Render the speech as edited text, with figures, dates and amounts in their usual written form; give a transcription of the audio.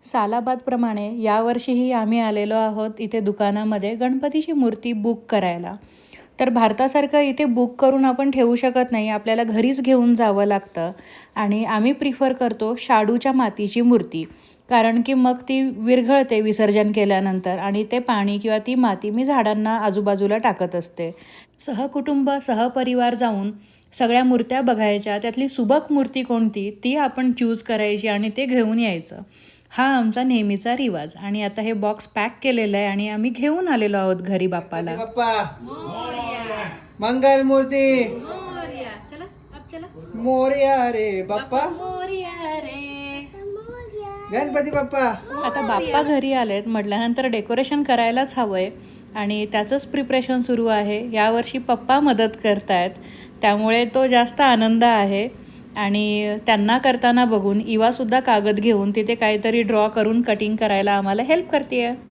सालाबादप्रमाणे यावर्षीही आम्ही आलेलो आहोत इथे दुकानामध्ये गणपतीची मूर्ती बुक करायला. तर भारतासारखं इथे बुक करून आपण ठेवू शकत नाही, आपल्याला घरीच घेऊन जावं लागतं. आणि आम्ही प्रिफर करतो शाडूच्या मातीची मूर्ती, कारण की मग ती विरघळते विसर्जन केल्यानंतर आणि ते पाणी किंवा ती माती मी झाडांना आजूबाजूला टाकत असते. सहकुटुंब सहपरिवार जाऊन सगळ्या मूर्त्या बघायच्या, त्यातली सुबक मूर्ती कोणती ती आपण चूज करायची आणि ते घेऊन यायचं. हा आमचा नेहमीचा रिवाज. आणि आता हे बॉक्स पॅक केलेलं आहे आणि आम्ही घेऊन आलेलो आहोत घरी बाप्पाला. मंगल मूर्ती चला अब चला मोरया रे बाप्पा, मोरया रे. गणपती बाप्पा. आता बाप्पा घरी आलेत म्हटल्यानंतर डेकोरेशन करायलाच हवंय आणि त्याचंच प्रिपरेशन सुरू आहे. यावर्षी पप्पा मदत करतायत, त्यामुळे तो जास्त आनंद आहे. आणि त्यांना करताना बघून इवासुद्धा कागद घेऊन तिथे काहीतरी ड्रॉ करून कटिंग करायला आम्हाला हेल्प करते आहे.